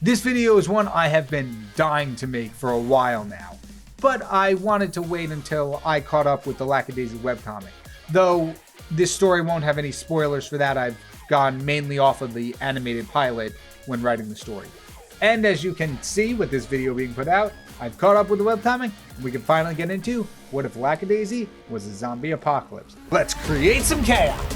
This video is one I have been dying to make for a while now, but I wanted to wait until I caught up with the Lackadaisy webcomic. Though this story won't have any spoilers for that, I've gone mainly off of the animated pilot when writing the story. And as you can see with this video being put out, I've caught up with the webcomic, and we can finally get into what if Lackadaisy was a zombie apocalypse. Let's create some chaos!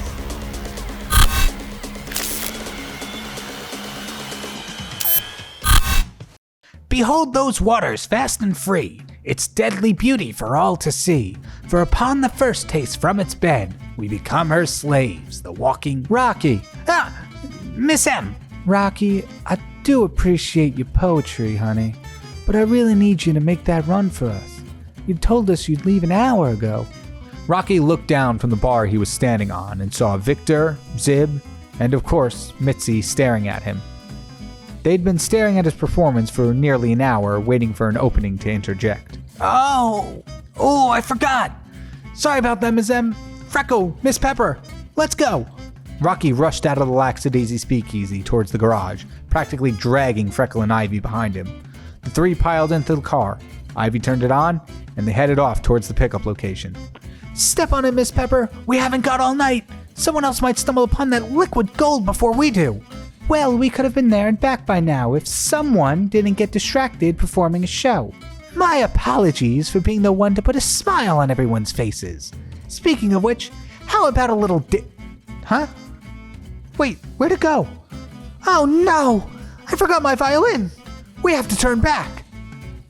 Behold those waters vast and free, its deadly beauty for all to see. For upon the first taste from its bed, we become her slaves, the walking Rocky. Miss M. Rocky, I do appreciate your poetry, honey, but I really need you to make that run for us. You told us you'd leave an hour ago. Rocky looked down from the bar he was standing on and saw Victor, Zib, and of course, Mitzi staring at him. They'd been staring at his performance for nearly an hour, waiting for an opening to interject. Oh, I forgot. Sorry about that, Ms. M. Freckle, Miss Pepper, let's go. Rocky rushed out of the Lackadaisy Speakeasy towards the garage, practically dragging Freckle and Ivy behind him. The three piled into the car. Ivy turned it on, and they headed off towards the pickup location. Step on it, Miss Pepper. We haven't got all night. Someone else might stumble upon that liquid gold before we do. Well, we could have been there and back by now if someone didn't get distracted performing a show. My apologies for being the one to put a smile on everyone's faces. Speaking of which, how about a little Huh? Wait, where'd it go? Oh no! I forgot my violin! We have to turn back!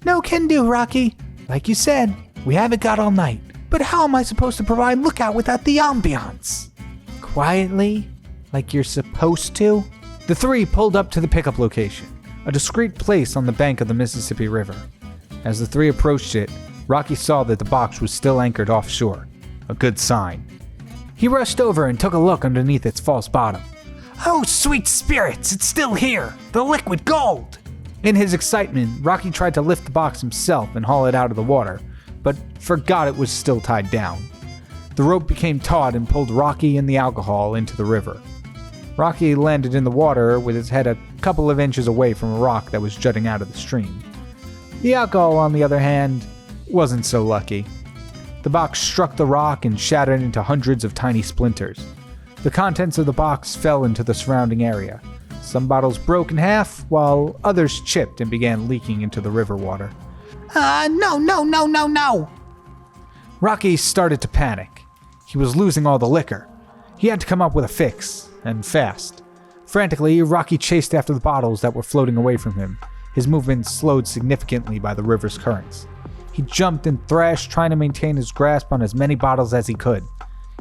No can do, Rocky. Like you said, we haven't got all night. But how am I supposed to provide lookout without the ambiance? Quietly? Like you're supposed to? The three pulled up to the pickup location, a discreet place on the bank of the Mississippi River. As the three approached it, Rocky saw that the box was still anchored offshore, a good sign. He rushed over and took a look underneath its false bottom. Oh, sweet spirits, it's still here! The liquid gold! In his excitement, Rocky tried to lift the box himself and haul it out of the water, but forgot it was still tied down. The rope became taut and pulled Rocky and the alcohol into the river. Rocky landed in the water with his head a couple of inches away from a rock that was jutting out of the stream. The alcohol, on the other hand, wasn't so lucky. The box struck the rock and shattered into hundreds of tiny splinters. The contents of the box fell into the surrounding area. Some bottles broke in half, while others chipped and began leaking into the river water. No! Rocky started to panic. He was losing all the liquor. He had to come up with a fix, and fast. Frantically, Rocky chased after the bottles that were floating away from him, his movement slowed significantly by the river's currents. He jumped and thrashed, trying to maintain his grasp on as many bottles as he could.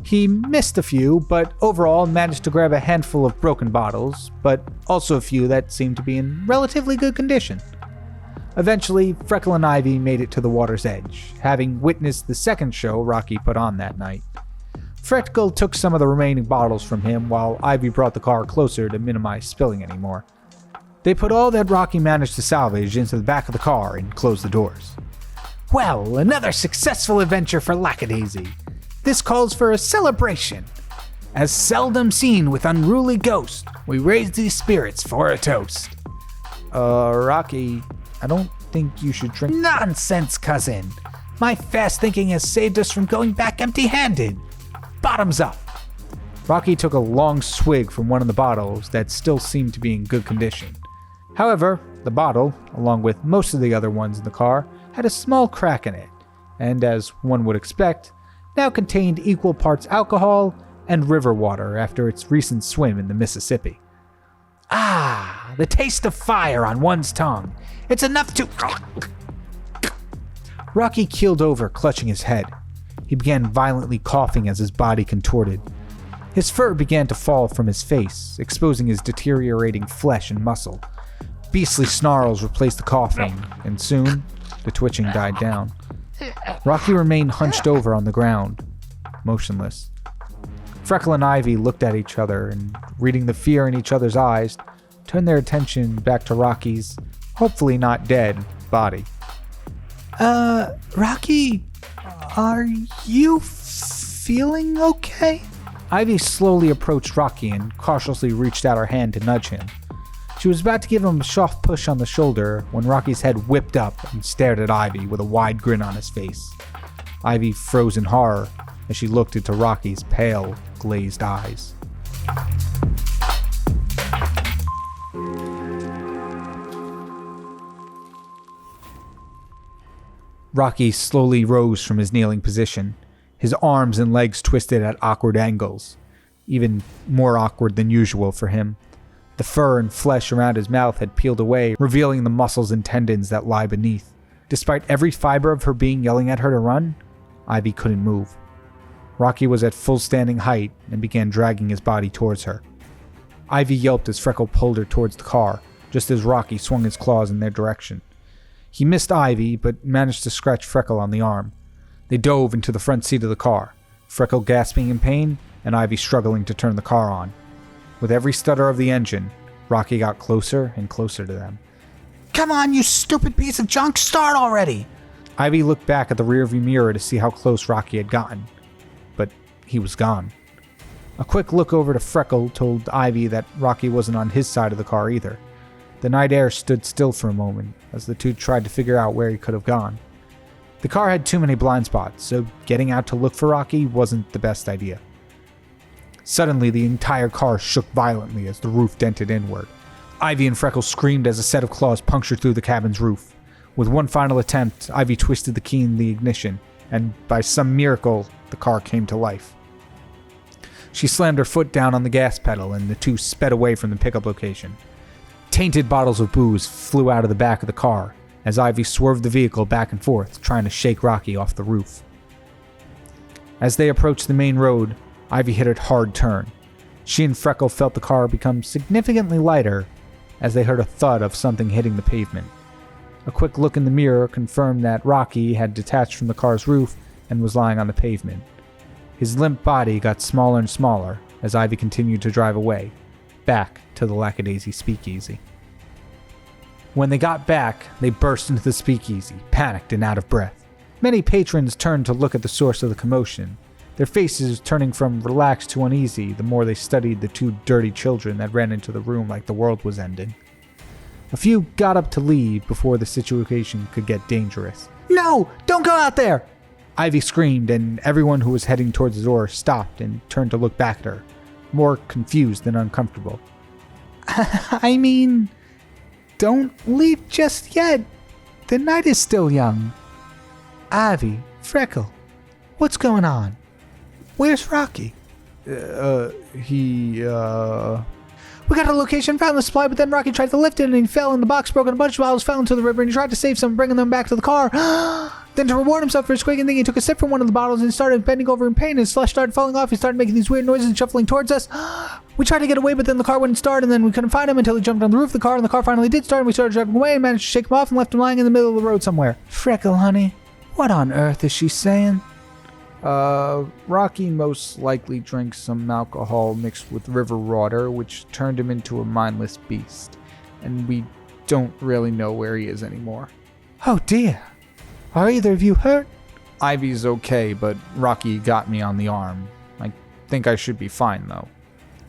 He missed a few, but overall managed to grab a handful of broken bottles, but also a few that seemed to be in relatively good condition. Eventually, Freckle and Ivy made it to the water's edge, having witnessed the second show Rocky put on that night. Freckle took some of the remaining bottles from him, while Ivy brought the car closer to minimize spilling anymore. They put all that Rocky managed to salvage into the back of the car and closed the doors. Well, another successful adventure for Lackadaisy. This calls for a celebration. As seldom seen with unruly ghosts, we raise these spirits for a toast. Rocky, I don't think you should drink— Nonsense, cousin. My fast thinking has saved us from going back empty-handed. Bottoms up. Rocky took a long swig from one of the bottles that still seemed to be in good condition. However, the bottle, along with most of the other ones in the car, had a small crack in it, and as one would expect, now contained equal parts alcohol and river water after its recent swim in the Mississippi. Ah, the taste of fire on one's tongue. It's enough to— Rocky keeled over, clutching his head. He began violently coughing as his body contorted. His fur began to fall from his face, exposing his deteriorating flesh and muscle. Beastly snarls replaced the coughing, and soon, the twitching died down. Rocky remained hunched over on the ground, motionless. Freckle and Ivy looked at each other and, reading the fear in each other's eyes, turned their attention back to Rocky's, hopefully not dead, body. Rocky, are you feeling okay? Ivy slowly approached Rocky and cautiously reached out her hand to nudge him. She was about to give him a soft push on the shoulder when Rocky's head whipped up and stared at Ivy with a wide grin on his face. Ivy froze in horror as she looked into Rocky's pale, glazed eyes. Rocky slowly rose from his kneeling position, his arms and legs twisted at awkward angles, even more awkward than usual for him. The fur and flesh around his mouth had peeled away, revealing the muscles and tendons that lie beneath. Despite every fiber of her being yelling at her to run, Ivy couldn't move. Rocky was at full standing height and began dragging his body towards her. Ivy yelped as Freckle pulled her towards the car, just as Rocky swung his claws in their direction. He missed Ivy, but managed to scratch Freckle on the arm. They dove into the front seat of the car, Freckle gasping in pain and Ivy struggling to turn the car on. With every stutter of the engine, Rocky got closer and closer to them. Come on, you stupid piece of junk, start already! Ivy looked back at the rearview mirror to see how close Rocky had gotten, but he was gone. A quick look over to Freckle told Ivy that Rocky wasn't on his side of the car either. The night air stood still for a moment as the two tried to figure out where he could have gone. The car had too many blind spots, so getting out to look for Rocky wasn't the best idea. Suddenly, the entire car shook violently as the roof dented inward. Ivy and Freckle screamed as a set of claws punctured through the cabin's roof. With one final attempt, Ivy twisted the key in the ignition, and by some miracle, the car came to life. She slammed her foot down on the gas pedal, and the two sped away from the pickup location. Tainted bottles of booze flew out of the back of the car as Ivy swerved the vehicle back and forth, trying to shake Rocky off the roof. As they approached the main road, Ivy hit a hard turn. She and Freckle felt the car become significantly lighter as they heard a thud of something hitting the pavement. A quick look in the mirror confirmed that Rocky had detached from the car's roof and was lying on the pavement. His limp body got smaller and smaller as Ivy continued to drive away, back to the Lackadaisy Speakeasy. When they got back, they burst into the Speakeasy, panicked and out of breath. Many patrons turned to look at the source of the commotion, their faces turning from relaxed to uneasy the more they studied the two dirty children that ran into the room like the world was ending. A few got up to leave before the situation could get dangerous. No! Don't go out there! Ivy screamed, and everyone who was heading towards the door stopped and turned to look back at her, more confused than uncomfortable. I mean, don't leave just yet. The night is still young. Ivy, Freckle, what's going on? Where's Rocky? We got a location, found the supply, but then Rocky tried to lift it and he fell in the box, broke, and a bunch of bottles fell into the river, and he tried to save some, bringing them back to the car. Then to reward himself for his quick thing, he took a sip from one of the bottles and started bending over in pain, and his flesh started falling off. He started making these weird noises and shuffling towards us. We tried to get away, but then the car wouldn't start, and then we couldn't find him until he jumped on the roof of the car, and the car finally did start, and we started driving away and managed to shake him off and left him lying in the middle of the road somewhere. Freckle, honey, what on earth is she saying? Rocky most likely drank some alcohol mixed with river water, which turned him into a mindless beast. And we don't really know where he is anymore. Oh dear. Are either of you hurt? Ivy's okay, but Rocky got me on the arm. I think I should be fine, though.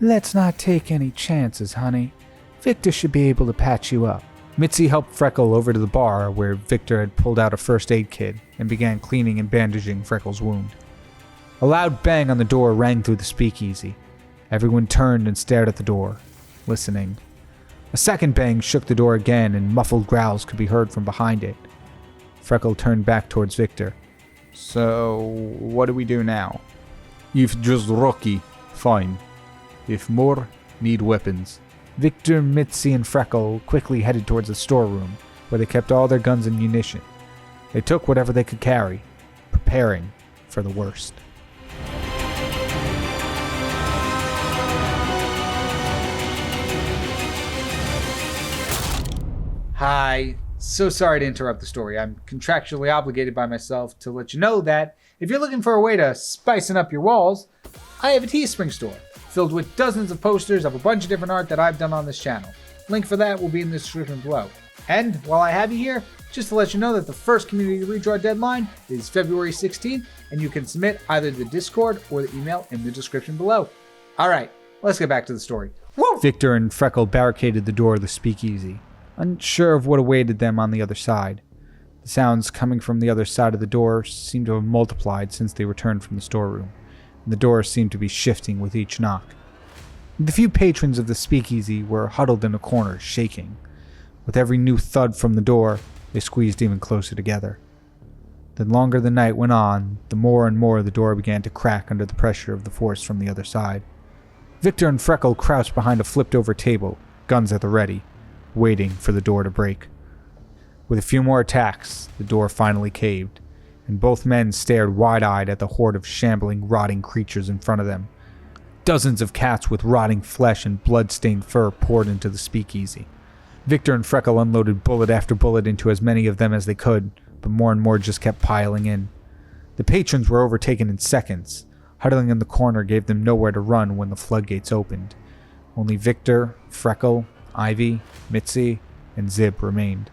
Let's not take any chances, honey. Victor should be able to patch you up. Mitzi helped Freckle over to the bar where Victor had pulled out a first aid kit and began cleaning and bandaging Freckle's wound. A loud bang on the door rang through the speakeasy. Everyone turned and stared at the door, listening. A second bang shook the door again, and muffled growls could be heard from behind it. Freckle turned back towards Victor. So, what do we do now? If just Rocky, fine. If more, need weapons. Victor, Mitzi, and Freckle quickly headed towards the storeroom, where they kept all their guns and munition. They took whatever they could carry, preparing for the worst. Hi, so sorry to interrupt the story. I'm contractually obligated by myself to let you know that if you're looking for a way to spicing up your walls, I have a Teespring store filled with dozens of posters of a bunch of different art that I've done on this channel. Link for that will be in the description below. And while I have you here, just to let you know that the first community redraw deadline is February 16th, and you can submit either the Discord or the email in the description below. Alright, let's get back to the story. Woo! Victor and Freckle barricaded the door of the speakeasy, unsure of what awaited them on the other side. The sounds coming from the other side of the door seemed to have multiplied since they returned from the storeroom, and the door seemed to be shifting with each knock. The few patrons of the speakeasy were huddled in a corner, shaking. With every new thud from the door, they squeezed even closer together. The longer the night went on, the more and more the door began to crack under the pressure of the force from the other side. Victor and Freckle crouched behind a flipped-over table, guns at the ready, waiting for the door to break. With a few more attacks, the door finally caved, and both men stared wide-eyed at the horde of shambling, rotting creatures in front of them. Dozens of cats with rotting flesh and blood-stained fur poured into the speakeasy. Victor and Freckle unloaded bullet after bullet into as many of them as they could, but more and more just kept piling in. The patrons were overtaken in seconds. Huddling in the corner gave them nowhere to run when the floodgates opened. Only Victor, Freckle, Ivy, Mitzi, and Zib remained.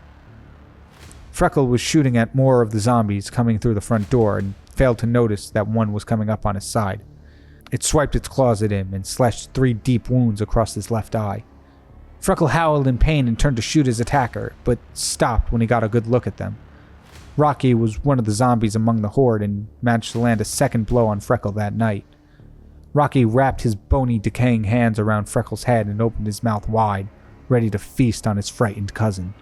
Freckle was shooting at more of the zombies coming through the front door and failed to notice that one was coming up on his side. It swiped its claws at him and slashed 3 deep wounds across his left eye. Freckle howled in pain and turned to shoot his attacker, but stopped when he got a good look at them. Rocky was one of the zombies among the horde and managed to land a second blow on Freckle that night. Rocky wrapped his bony, decaying hands around Freckle's head and opened his mouth wide, ready to feast on his frightened cousin.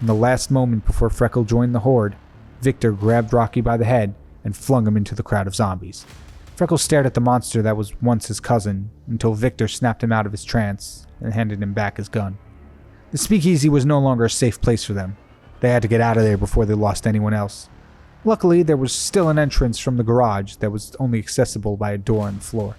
In the last moment before Freckle joined the horde, Victor grabbed Rocky by the head and flung him into the crowd of zombies. Freckle stared at the monster that was once his cousin until Victor snapped him out of his trance and handed him back his gun. The speakeasy was no longer a safe place for them. They had to get out of there before they lost anyone else. Luckily, there was still an entrance from the garage that was only accessible by a door on the floor.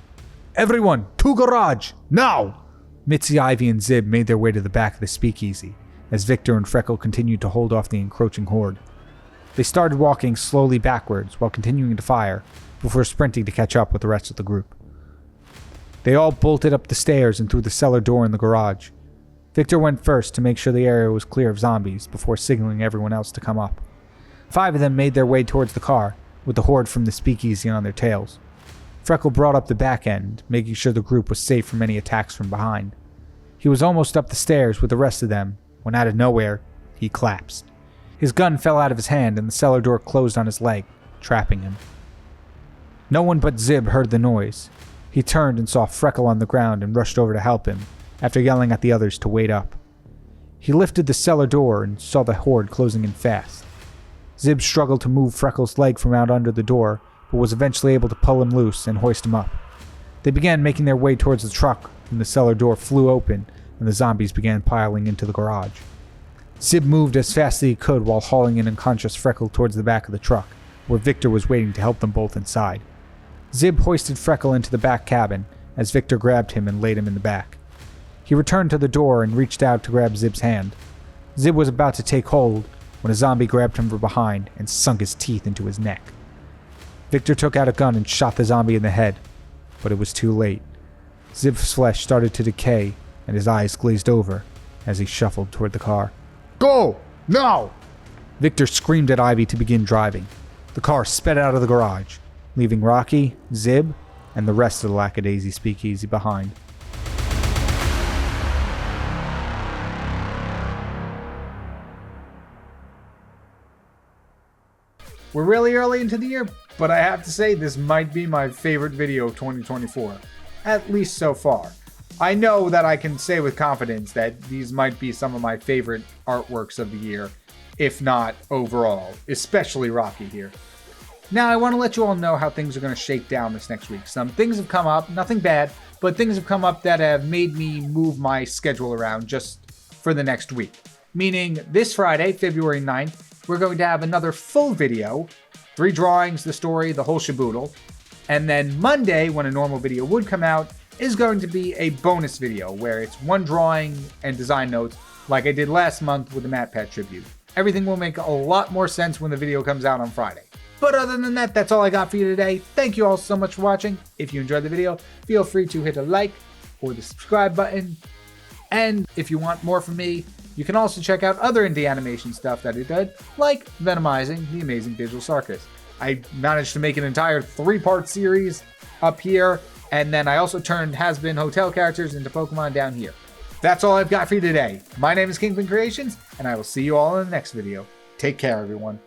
"Everyone, to garage, now!" Mitzi, Ivy, and Zib made their way to the back of the speakeasy, as Victor and Freckle continued to hold off the encroaching horde. They started walking slowly backwards while continuing to fire, before sprinting to catch up with the rest of the group. They all bolted up the stairs and through the cellar door in the garage. Victor went first to make sure the area was clear of zombies before signaling everyone else to come up. 5 of them made their way towards the car, with the horde from the speakeasy on their tails. Freckle brought up the back end, making sure the group was safe from any attacks from behind. He was almost up the stairs with the rest of them, when out of nowhere, he collapsed. His gun fell out of his hand and the cellar door closed on his leg, trapping him. No one but Zib heard the noise. He turned and saw Freckle on the ground and rushed over to help him, after yelling at the others to wait up. He lifted the cellar door and saw the horde closing in fast. Zib struggled to move Freckle's leg from out under the door, but was eventually able to pull him loose and hoist him up. They began making their way towards the truck when the cellar door flew open and the zombies began piling into the garage. Zib moved as fast as he could while hauling an unconscious Freckle towards the back of the truck, where Victor was waiting to help them both inside. Zib hoisted Freckle into the back cabin as Victor grabbed him and laid him in the back. He returned to the door and reached out to grab Zib's hand. Zib was about to take hold when a zombie grabbed him from behind and sunk his teeth into his neck. Victor took out a gun and shot the zombie in the head, but it was too late. Zib's flesh started to decay and his eyes glazed over as he shuffled toward the car. "Go! Now!" Victor screamed at Ivy to begin driving. The car sped out of the garage, leaving Rocky, Zib, and the rest of the Lackadaisy speakeasy behind. We're really early into the year, but I have to say this might be my favorite video of 2024, at least so far. I know that I can say with confidence that these might be some of my favorite artworks of the year, if not overall, especially Rocky here. Now, I want to let you all know how things are going to shake down this next week. Some things have come up, nothing bad, but things have come up that have made me move my schedule around just for the next week. Meaning, this Friday, February 9th, we're going to have another full video, 3 drawings, the story, the whole shaboodle. And then Monday, when a normal video would come out, is going to be a bonus video where it's 1 drawing and design notes like I did last month with the Matt Pat tribute. Everything will make a lot more sense when the video comes out on Friday. But other than that, that's all I got for you today. Thank you all so much for watching. If you enjoyed the video, feel free to hit a like or the subscribe button. And if you want more from me, you can also check out other indie animation stuff that I did, like Venomizing the Amazing Digital Circus. I managed to make an entire 3-part series up here And then I also turned has-been hotel characters into Pokemon down here. That's all I've got for you today. My name is KyngPin Creations, and I will see you all in the next video. Take care, everyone.